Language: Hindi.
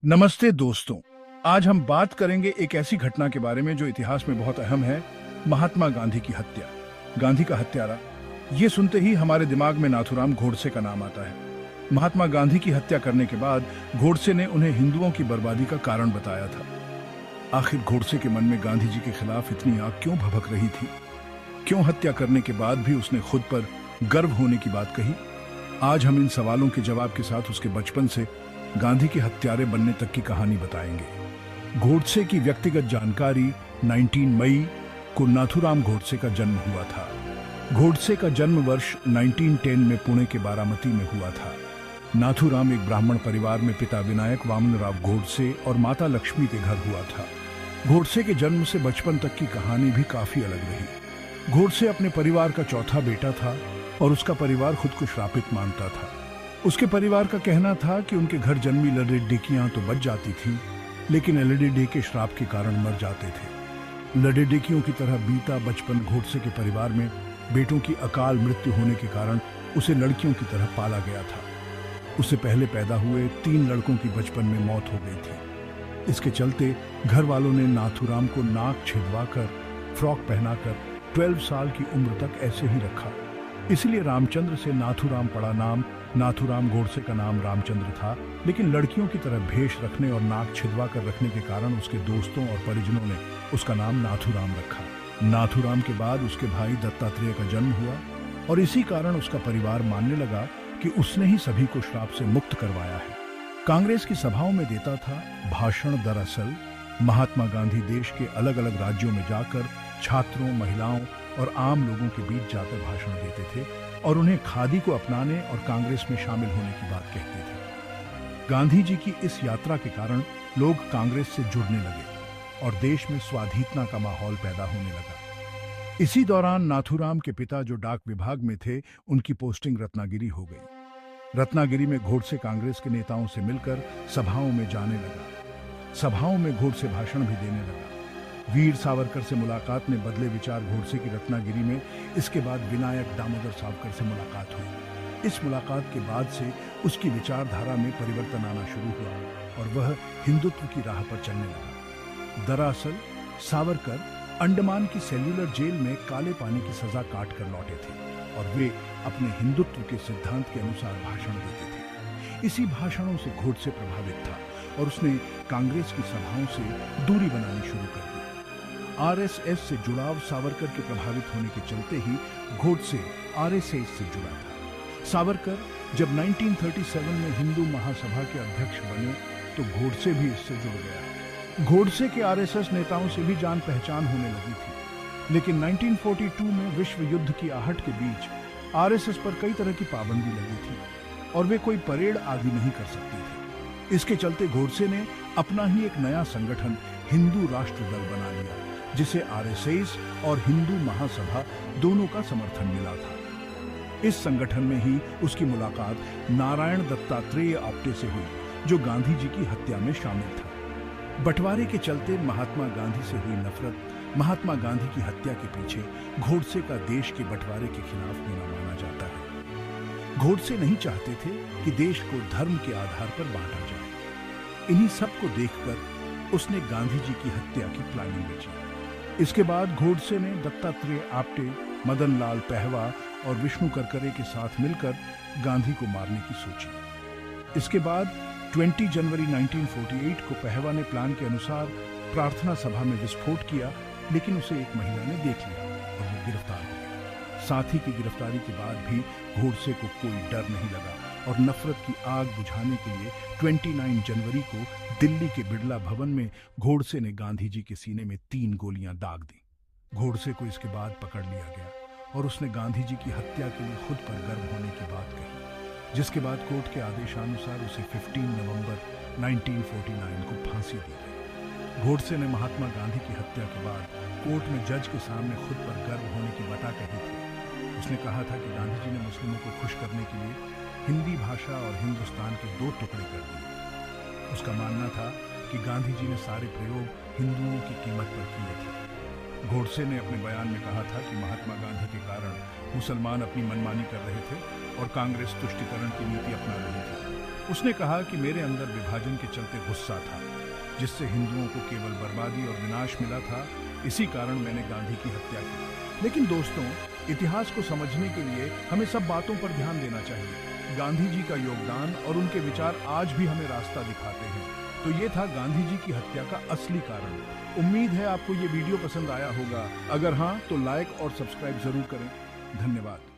नमस्ते दोस्तों। आज हम बात करेंगे एक ऐसी घटना के बारे में जो इतिहास में बहुत अहम है। महात्मा गांधी की हत्या। गांधी का हत्यारा, ये सुनते ही हमारे दिमाग में नाथूराम गोडसे का नाम आता है। महात्मा गांधी की हत्या करने के बाद गोडसे ने उन्हें हिंदुओं की बर्बादी का कारण बताया था। आखिर गोडसे के मन में गांधी जी के खिलाफ इतनी आग क्यों भभक रही थी? क्यों हत्या करने के बाद भी उसने खुद पर गर्व होने की बात कही? आज हम इन सवालों के जवाब के साथ उसके बचपन से गांधी के हत्यारे बनने तक की कहानी बताएंगे। गोडसे की व्यक्तिगत जानकारी। 19 मई को नाथूराम गोडसे का जन्म हुआ था। गोडसे का जन्म वर्ष 1910 में पुणे के बारामती में हुआ था। नाथूराम एक ब्राह्मण परिवार में पिता विनायक वामनराव गोडसे और माता लक्ष्मी के घर हुआ था। गोडसे के जन्म से बचपन तक की कहानी भी काफी अलग रही। गोडसे अपने परिवार का चौथा बेटा था और उसका परिवार खुद को श्रापित मानता था। उसके परिवार का कहना था कि उनके घर जन्मी लड़ेडिकियां तो बच जाती थीं, लेकिन लड़ेडी के श्राप के कारण मर जाते थे। लड़ेडिकियों की तरह बीता बचपन गोडसे के परिवार में बेटों की अकाल मृत्यु होने के कारण उसे लड़कियों की तरह पाला गया था। उससे पहले पैदा हुए 3 लड़कों की बचपन में मौत हो गई थी। इसके चलते घर वालों ने नाथूराम को नाक छिदवाकर, फ्रॉक पहनाकर 12 साल की उम्र तक ऐसे ही रखा। इसलिए रामचंद्र से नाथूराम पड़ा नाम। नाथूराम गोडसे का नाम रामचंद्र था, लेकिन लड़कियों की तरह भेष रखने और नाक छिदवा कर रखने के कारण उसके दोस्तों और परिजनों ने उसका नाम नाथूराम रखा। नाथूराम के बाद उसके भाई दत्तात्रेय का जन्म हुआ और इसी कारण उसका परिवार मानने लगा कि उसने ही सभी को श्राप से मुक्त करवाया है। कांग्रेस की सभाओं में देता था भाषण। दरअसल महात्मा गांधी देश के अलग अलग राज्यों में जाकर छात्रों, महिलाओं और आम लोगों के बीच जाकर भाषण देते थे और उन्हें खादी को अपनाने और कांग्रेस में शामिल होने की बात कहते थे। गांधी जी की इस यात्रा के कारण लोग कांग्रेस से जुड़ने लगे और देश में स्वाधीनता का माहौल पैदा होने लगा। इसी दौरान नाथूराम के पिता, जो डाक विभाग में थे, उनकी पोस्टिंग रत्नागिरी हो गई। रत्नागिरी में गोडसे कांग्रेस के नेताओं से मिलकर सभाओं में जाने लगा। सभाओं में गोडसे भाषण भी देने लगा। वीर सावरकर से मुलाकात ने बदले विचार गोडसे की रत्नागिरी में। इसके बाद विनायक दामोदर सावरकर से मुलाकात हुई। इस मुलाकात के बाद से उसकी विचारधारा में परिवर्तन आना शुरू हुआ और वह हिंदुत्व की राह पर चलने लगा। दरअसल सावरकर अंडमान की सेल्यूलर जेल में काले पानी की सजा काट कर लौटे थे और वे अपने हिंदुत्व के सिद्धांत के अनुसार भाषण देते थे। इसी भाषणों से गोडसे प्रभावित था और उसने कांग्रेस की सभाओं से दूरी बनानी शुरू कर दी। आरएसएस से जुड़ाव सावरकर के प्रभावित होने के चलते ही गोडसे आरएसएस से जुड़ा था। सावरकर जब 1937 में हिंदू महासभा के अध्यक्ष बने तो गोडसे भी इससे जुड़ गया। गोडसे के आरएसएस नेताओं से भी जान पहचान होने लगी थी, लेकिन 1942 में विश्व युद्ध की आहट के बीच आरएसएस पर कई तरह की पाबंदी लगी थी और वे कोई परेड आदि नहीं कर सकते थे। इसके चलते गोडसे ने अपना ही एक नया संगठन हिंदू राष्ट्र दल बना लिया, जिसे आरएसएस और हिंदू महासभा दोनों का समर्थन मिला था। इस संगठन में ही उसकी मुलाकात नारायण दत्तात्रेय आप्टे से हुई, जो गांधी जी की हत्या में शामिल था। बंटवारे के चलते महात्मा गांधी से हुई नफरत महात्मा गांधी की हत्या के पीछे गोडसे का देश के बंटवारे के खिलाफ होना माना जाता है। गोडसे नहीं चाहते थे कि देश को धर्म के आधार पर बांटा जाए। इन्हीं सब को देखकर उसने गांधी जी की हत्या की प्लानिंग रची। इसके बाद गोडसे ने दत्तात्रेय आप्टे, मदन लाल पहवा और विष्णु करकरे के साथ मिलकर गांधी को मारने की सोची। इसके बाद 20 जनवरी 1948 को पहवा ने प्लान के अनुसार प्रार्थना सभा में विस्फोट किया, लेकिन उसे एक महिला ने देख लिया और वो गिरफ्तार हो गई। साथी की गिरफ्तारी के बाद भी गोडसे को कोई डर नहीं लगा और नफरत की आग बुझाने के लिए 29 जनवरी को दिल्ली के बिड़ला भवन में गोडसे ने गांधी जी के सीने में 3 गोलियां दाग दी। गोडसे को इसके बाद पकड़ लिया गया और उसने गांधी जी की हत्या के लिए खुद पर गर्व होने की बात कही, जिसके बाद कोर्ट के आदेशानुसार उसे 15 नवंबर 1949 को फांसी दी गई। गोडसे ने महात्मा गांधी की हत्या के बाद कोर्ट में जज के सामने खुद पर गर्व होने की बात कही थी। उसने कहा था कि गांधी जी ने मुस्लिमों को खुश करने के लिए हिंदी भाषा और हिंदुस्तान के 2 टुकड़े कर दिए। उसका मानना था कि गांधी जी ने सारे प्रयोग हिंदुओं की कीमत पर किए थे। गोडसे ने अपने बयान में कहा था कि महात्मा गांधी के कारण मुसलमान अपनी मनमानी कर रहे थे और कांग्रेस तुष्टिकरण की नीति अपना रही थी। उसने कहा कि मेरे अंदर विभाजन के चलते गुस्सा था, जिससे हिंदुओं को केवल बर्बादी और विनाश मिला था। इसी कारण मैंने गांधी की हत्या की। लेकिन दोस्तों, इतिहास को समझने के लिए हमें सब बातों पर ध्यान देना चाहिए। गांधी जी का योगदान और उनके विचार आज भी हमें रास्ता दिखाते हैं। तो ये था गांधी जी की हत्या का असली कारण। उम्मीद है आपको ये वीडियो पसंद आया होगा। अगर हाँ, तो लाइक और सब्सक्राइब जरूर करें। धन्यवाद।